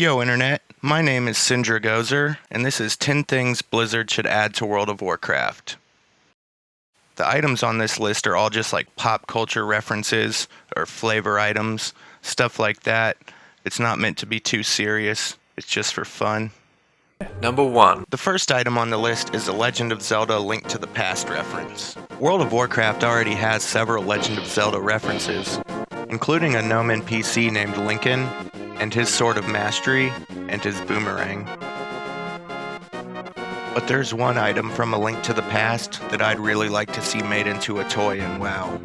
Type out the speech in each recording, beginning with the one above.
Yo Internet, my name is Sindragozer, and this is 10 things Blizzard should add to World of Warcraft. The items on this list are all just like pop culture references, or flavor items, stuff like that. It's not meant to be too serious, it's just for fun. Number 1. The first item on the list is a Legend of Zelda Link to the Past reference. World of Warcraft already has several Legend of Zelda references, including a gnome NPC named Lincoln, and his Sword of Mastery, and his boomerang. But there's one item from A Link to the Past that I'd really like to see made into a toy in WoW.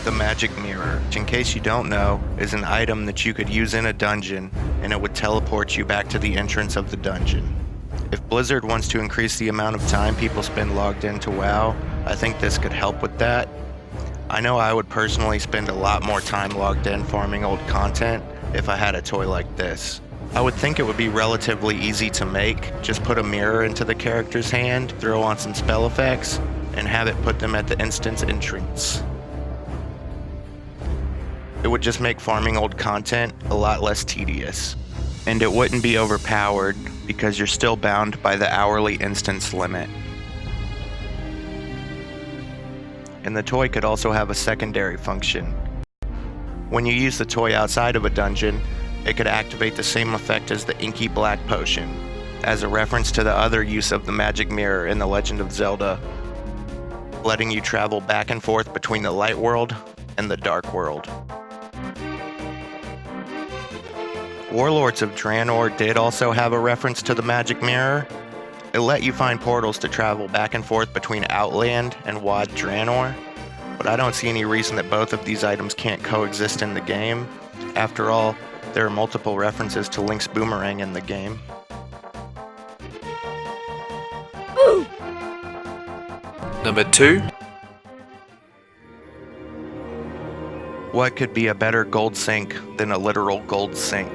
The Magic Mirror, which in case you don't know, is an item that you could use in a dungeon, and it would teleport you back to the entrance of the dungeon. If Blizzard wants to increase the amount of time people spend logged into WoW, I think this could help with that. I know I would personally spend a lot more time logged in farming old content if I had a toy like this. I would think it would be relatively easy to make. Just put a mirror into the character's hand, throw on some spell effects, and have it put them at the instance entrance. It would just make farming old content a lot less tedious. And it wouldn't be overpowered because you're still bound by the hourly instance limit. And the toy could also have a secondary function. When you use the toy outside of a dungeon, it could activate the same effect as the Inky Black Potion, as a reference to the other use of the Magic Mirror in The Legend of Zelda, letting you travel back and forth between the Light World and the Dark World. Warlords of Draenor did also have a reference to the Magic Mirror. It let you find portals to travel back and forth between Outland and Wad Draenor, but I don't see any reason that both of these items can't coexist in the game. After all, there are multiple references to Link's boomerang in the game. Number 2. What could be a better gold sink than a literal gold sink?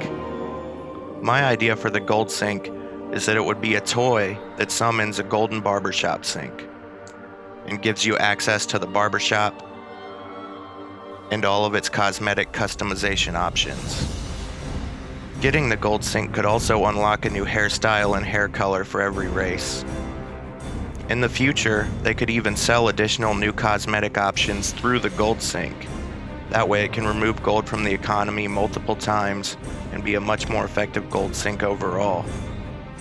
My idea for the gold sink is that it would be a toy that summons a golden barbershop sink and gives you access to the barbershop and all of its cosmetic customization options. Getting the gold sink could also unlock a new hairstyle and hair color for every race. In the future, they could even sell additional new cosmetic options through the gold sink. That way it can remove gold from the economy multiple times and be a much more effective gold sink overall.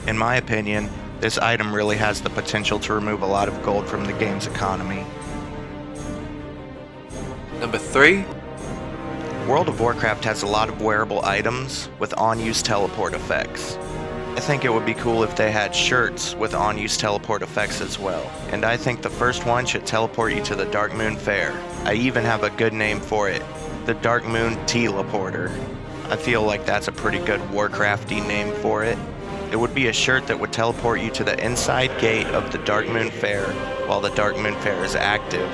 In my opinion, this item really has the potential to remove a lot of gold from the game's economy. Number 3. World of Warcraft has a lot of wearable items with on-use teleport effects. I think it would be cool if they had shirts with on-use teleport effects as well. And I think the first one should teleport you to the Darkmoon Fair. I even have a good name for it, the Darkmoon Teleporter. I feel like that's a pretty good Warcrafty name for it. It would be a shirt that would teleport you to the inside gate of the Darkmoon Fair while the Darkmoon Fair is active.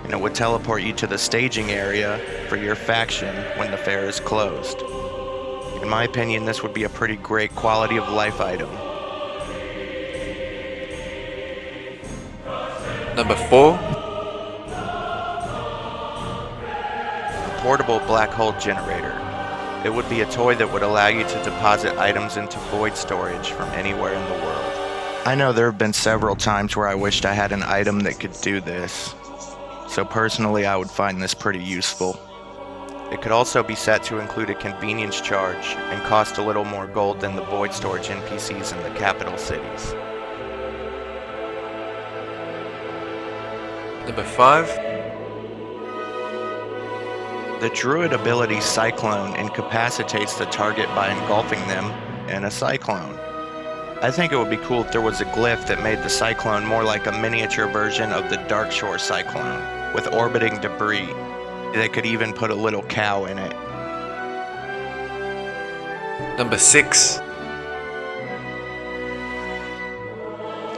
And it would teleport you to the staging area for your faction when the fair is closed. In my opinion, this would be a pretty great quality of life item. Number 4. A portable black hole generator. It would be a toy that would allow you to deposit items into void storage from anywhere in the world. I know there have been several times where I wished I had an item that could do this. So personally, I would find this pretty useful. It could also be set to include a convenience charge and cost a little more gold than the void storage NPCs in the capital cities. Number 5. The druid ability Cyclone incapacitates the target by engulfing them in a cyclone. I think it would be cool if there was a glyph that made the Cyclone more like a miniature version of the Darkshore Cyclone, with orbiting debris. They could even put a little cow in it. Number 6.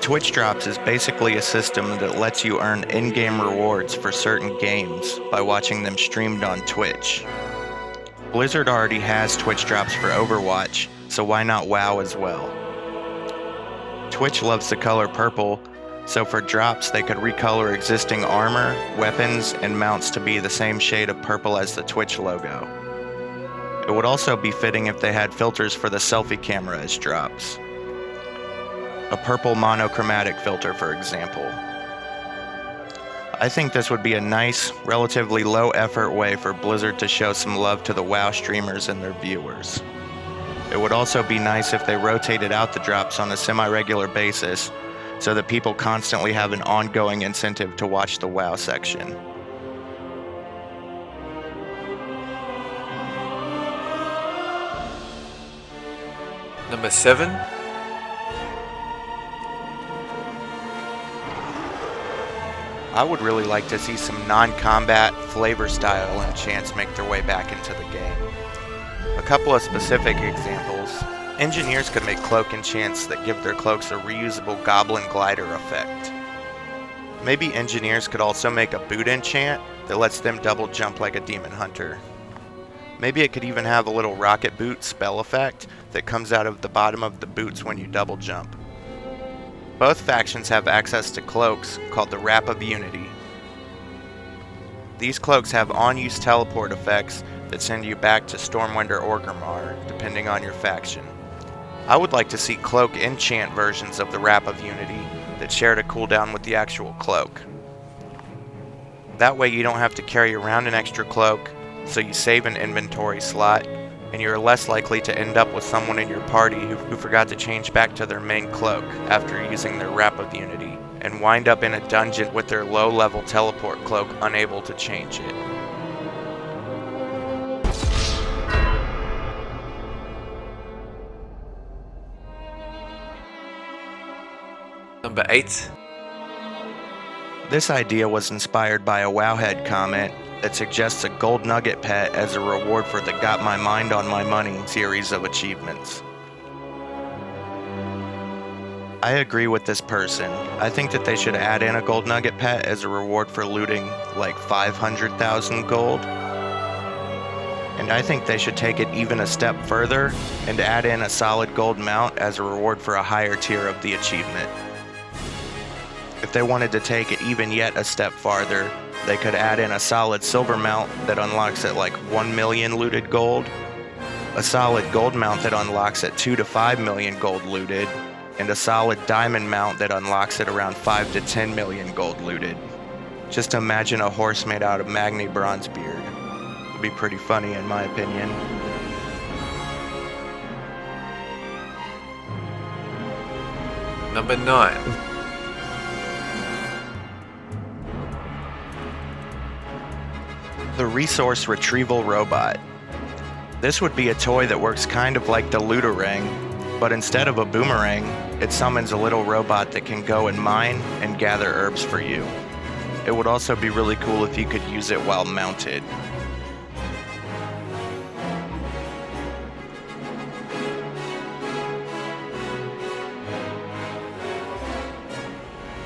Twitch Drops is basically a system that lets you earn in-game rewards for certain games by watching them streamed on Twitch. Blizzard already has Twitch Drops for Overwatch, so why not WoW as well? Twitch loves the color purple, So for drops, they could recolor existing armor, weapons, and mounts to be the same shade of purple as the Twitch logo. It would also be fitting if they had filters for the selfie camera as drops. A purple monochromatic filter, for example. I think this would be a nice, relatively low-effort way for Blizzard to show some love to the WoW streamers and their viewers. It would also be nice if they rotated out the drops on a semi-regular basis so that people constantly have an ongoing incentive to watch the WoW section. Number 7. I would really like to see some non-combat, flavor-style enchants make their way back into the game. A couple of specific examples. Engineers could make cloak enchants that give their cloaks a reusable goblin glider effect. Maybe engineers could also make a boot enchant that lets them double jump like a demon hunter. Maybe it could even have a little rocket boot spell effect that comes out of the bottom of the boots when you double jump. Both factions have access to cloaks called the Wrap of Unity. These cloaks have on-use teleport effects that send you back to Stormwind or Orgrimmar, depending on your faction. I would like to see Cloak Enchant versions of the Wrap of Unity that shared a cooldown with the actual cloak. That way you don't have to carry around an extra cloak, so you save an inventory slot, and you're less likely to end up with someone in your party who forgot to change back to their main cloak after using their Wrap of Unity, and wind up in a dungeon with their low-level teleport cloak unable to change it. Number 8. This idea was inspired by a Wowhead comment that suggests a gold Nugget Pet as a reward for the Got My Mind on My Money series of achievements. I agree with this person. I think that they should add in a gold Nugget Pet as a reward for looting like 500,000 gold. And I think they should take it even a step further and add in a solid gold mount as a reward for a higher tier of the achievement. If they wanted to take it even yet a step farther, they could add in a solid silver mount that unlocks at like 1 million looted gold, a solid gold mount that unlocks at 2 to 5 million gold looted, and a solid diamond mount that unlocks at around 5 to 10 million gold looted. Just imagine a horse made out of Magni Bronzebeard. It would be pretty funny in my opinion. Number 9. The Resource Retrieval Robot. This would be a toy that works kind of like the Looterang, but instead of a boomerang, it summons a little robot that can go and mine and gather herbs for you. It would also be really cool if you could use it while mounted.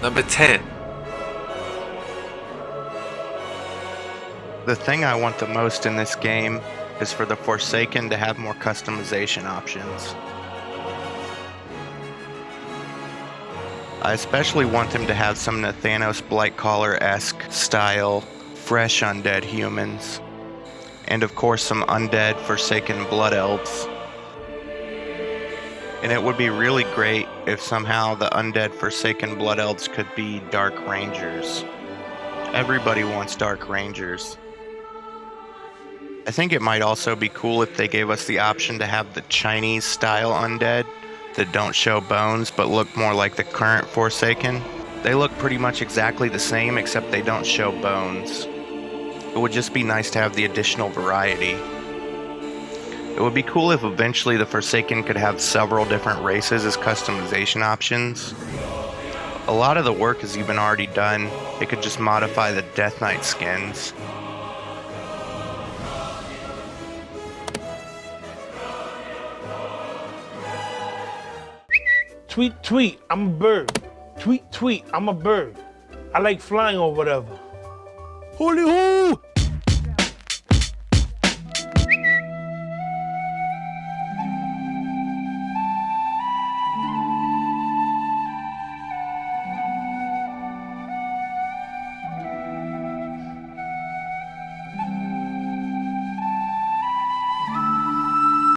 Number 10. The thing I want the most in this game is for the Forsaken to have more customization options. I especially want them to have some Nathanos Blightcaller-esque style, fresh undead humans, and of course some undead Forsaken Blood Elves. And it would be really great if somehow the undead Forsaken Blood Elves could be Dark Rangers. Everybody wants Dark Rangers. I think it might also be cool if they gave us the option to have the Chinese style undead that don't show bones but look more like the current Forsaken. They look pretty much exactly the same except they don't show bones. It would just be nice to have the additional variety. It would be cool if eventually the Forsaken could have several different races as customization options. A lot of the work is even already done. They could just modify the Death Knight skins. Tweet, tweet, I'm a bird. Tweet, tweet, I'm a bird. I like flying or whatever. Holy hoo!